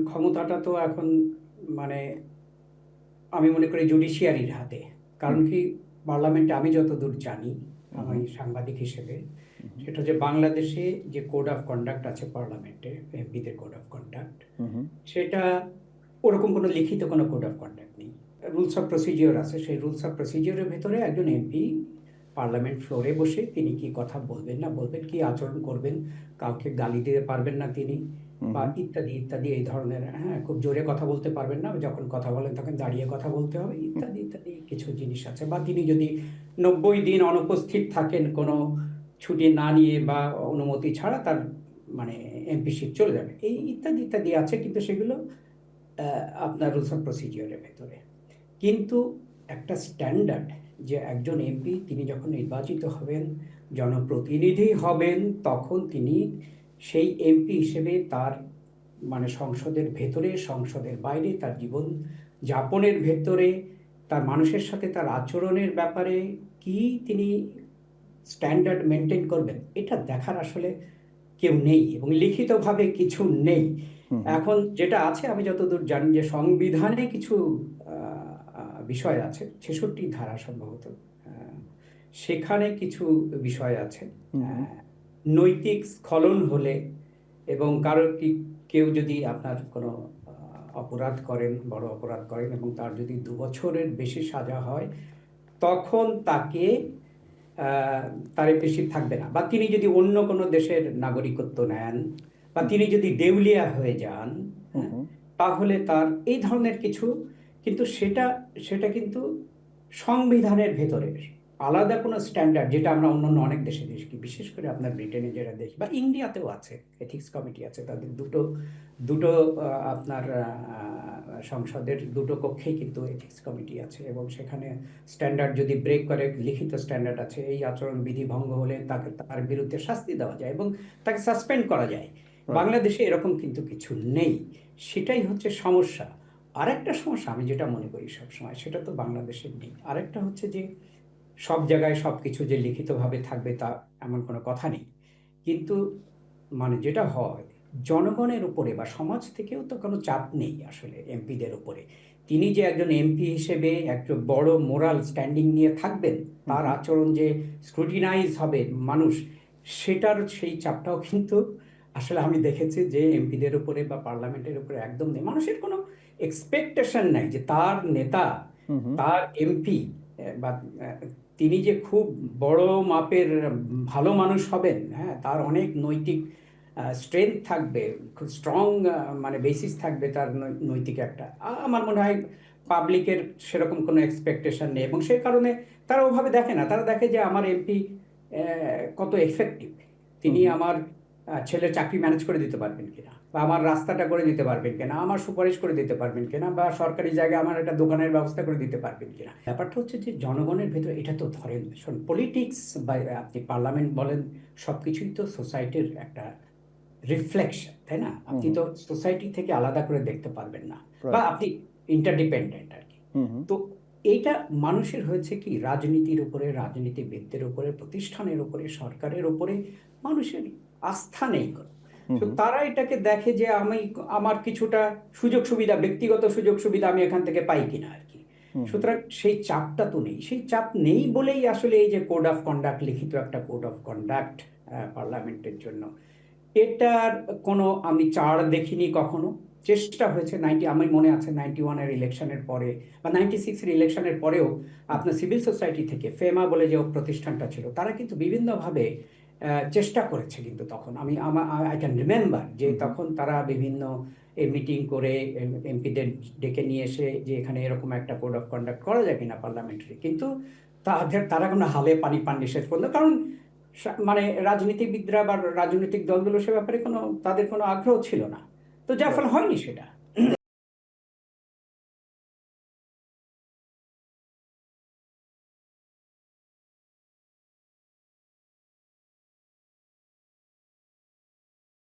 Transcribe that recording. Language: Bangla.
ক্ষমতাটা তো এখন মানে আমি মনে করি জুডিশিয়ারির হাতে। কারণ কি, পার্লামেন্টে আমি যতদূর জানি, আমি সাংবাদিক হিসেবে, সেটা যে বাংলাদেশে যে কোড অফ কন্ডাক্ট আছে পার্লামেন্টে, এমপিদের কোড অফ কন্ডাক্ট, সেটা ওরকম কোনো লিখিত কোনো কোড অফ কন্ডাক্ট নেই। রুলস অফ প্রসিজিওর আছে, সেই রুলস অফ প্রসিজিওরের ভেতরে একজন এমপি পার্লামেন্ট ফ্লোরে বসে তিনি কি কথা বলবেন না বলবেন, কি আচরণ করবেন, কাউকে গালি দিতে পারবেন না তিনি, বা ইত্যাদি ইত্যাদি, এই ধরনের, হ্যাঁ, খুব জোরে কথা বলতে পারবেন না, যখন কথা বলেন তখন দাঁড়িয়ে কথা বলতে হবে, ইত্যাদি ইত্যাদি কিছু জিনিস আছে। বা তিনি যদি 90 দিন অনুপস্থিত থাকেন কোনো ছুটি না নিয়ে বা অনুমতি ছাড়া, তার মানে এমপিশিপ চলে যাবে, এই ইত্যাদি ইত্যাদি আছে। কিন্তু সেগুলো আপনার রুলস অফ প্রসিজিওরের ভেতরে। কিন্তু একটা স্ট্যান্ডার্ড, যে একজন এমপি তিনি যখন নির্বাচিত হবেন, জনপ্রতিনিধি হবেন, তখন তিনি সেই এমপি হিসেবে তার মানে সংসদের ভেতরে, সংসদের বাইরে, তার জীবন যাপনের ভেতরে, তার মানুষের সাথে তার আচরণের ব্যাপারে কি তিনি স্ট্যান্ডার্ড মেনটেন করবেন, এটা দেখার আসলে কেউ নেই এবং লিখিতভাবে কিছু নেই। এখন যেটা আছে, আমি যতদূর জানি, যে সংবিধানে কিছু বিষয় আছে, 66 ধারা সম্ভবত, সেখানে কিছু বিষয় আছে। নৈতিক স্খলন হলে এবং কারোর কেউ যদি আপনার কোনো অপরাধ করেন, বড় অপরাধ করেন, এবং তার যদি 2 বছরের বেশি সাজা হয়, তখন তাকে তার এমপিশিপ থাকবে না। বা তিনি যদি অন্য কোনো দেশের নাগরিকত্ব নেন, বা তিনি যদি দেউলিয়া হয়ে যান, তাহলে তার এই ধরনের কিছু, কিন্তু সেটা সেটা কিন্তু সংবিধানের ভেতরে আলাদা কোনো স্ট্যান্ডার্ড, যেটা আমরা অন্যান্য অনেক দেশে দেখি, বিশেষ করে আপনার ব্রিটেনে যেটা দেখি, বা ইন্ডিয়াতেও আছে, এথিক্স কমিটি আছে, তাদের দুটো দুটো আপনার সংসদের দুটো কক্ষেই কিন্তু এথিক্স কমিটি আছে, এবং সেখানে স্ট্যান্ডার্ড যদি ব্রেক করে, লিখিত স্ট্যান্ডার্ড আছে, এই আচরণ বিধি ভঙ্গ হলে তাকে তার বিরুদ্ধে শাস্তি দেওয়া যায় এবং তাকে সাসপেন্ড করা যায়। বাংলাদেশে এরকম কিন্তু কিছু নেই, সেটাই হচ্ছে সমস্যা। আরেকটা সমস্যা আমি যেটা মনে করি সবসময়, সেটা তো বাংলাদেশের নেই। আরেকটা হচ্ছে যে সব জায়গায় সব কিছু যে লিখিতভাবে থাকবে তা এমন কোনো কথা নেই, কিন্তু মানে যেটা হয়, জনগণের উপরে বা সমাজ থেকেও তো কোনো চাপ নেই আসলে এমপিদের উপরে। তিনি যে একজন এমপি হিসেবে একটা বড় মোরাল স্ট্যান্ডিং নিয়ে থাকবেন, তার আচরণ যে স্ক্রুটিনাইজ হবে মানুষ, সেটার সেই চাপটাও কিন্তু আসলে আমি দেখেছি যে এমপিদের উপরে বা পার্লামেন্টের উপরে একদম নেই। মানুষের কোনো এক্সপেকটেশন নাই যে তার নেতা, তার এমপি বা তিনি যে খুব বড় মাপের ভালো মানুষ হবেন, হ্যাঁ, তার অনেক নৈতিক স্ট্রেংথ থাকবে, খুব স্ট্রং মানে বেসিস থাকবে তার নৈতিক একটা। আমার মনে হয় পাবলিকের সেরকম কোনো এক্সপেকটেশন নেই, এবং সেই কারণে তারা ওভাবে দেখে না। তারা দেখে যে আমার এমপি কত এফেক্টিভ, তিনি আমার ছেলের চাকরি ম্যানেজ করে দিতে পারবেন কিনা, বা আমার রাস্তাটা করে দিতে পারবেন কিনা, আমার সুপারিশ করে দিতে পারবেন কিনা, বা সরকারি জায়গায় আমার একটা দোকানের ব্যবস্থা করে দিতে পারবেন কিনা। ব্যাপারটা হচ্ছে যে জনগণের ভেতরে এটা তো ধরেন, পলিটিক্স বা আপনি পার্লামেন্ট বলেন, সবকিছুই তো সোসাইটির একটা রিফ্লেকশন, তাই না? আপনি তো সোসাইটি থেকে আলাদা করে দেখতে পারবেন না, বা আপনি ইন্টারডিপেন্ডেন্ট আর কি। তো এইটা মানুষের হয়েছে কি, রাজনীতির উপরে, রাজনীতিবিদদের উপরে, প্রতিষ্ঠানের উপরে, সরকারের উপরে মানুষের আস্থা নেই। তো তারা এটাকে দেখে যে আমি আমার কিছুটা সুযোগ সুবিধা, ব্যক্তিগত সুযোগ সুবিধা আমি এখান থেকে পাই কিনা আর কি। সুতরাং সেই চাপটা তো নেই। সেই চাপ নেই বলেই আসলে এই যে কোড অফ কন্ডাক্ট, লিখিত একটা কোড অফ কন্ডাক্ট পার্লামেন্টের জন্য, এটার কোনো আমি চাড় দেখিনি কখনো। চেষ্টা হয়েছে আমার মনে আছে 91-এর ইলেকশনের পরে বা 96-এর ইলেকশনের পরেও আপনার সিভিল সোসাইটি থেকে ফেমা বলে যে প্রতিষ্ঠানটা ছিল, তারা কিন্তু বিভিন্নভাবে চেষ্টা করেছে। কিন্তু তখন আই ক্যান রিমেম্বার যে তখন তারা বিভিন্ন মিটিং করে এমপিদের ডেকে নিয়ে এসে যে এখানে এরকম একটা কোড অফ কন্ডাক্ট করা যায় কিনা পার্লামেন্টারি, কিন্তু তারা কোনো হালে পানি পাননি শেষ পর্যন্ত। কারণ মানে রাজনীতিবিদরা বা রাজনৈতিক দলগুলো সে ব্যাপারে তাদের কোনো আগ্রহ ছিল না, তো যার ফলে হয়নি সেটা।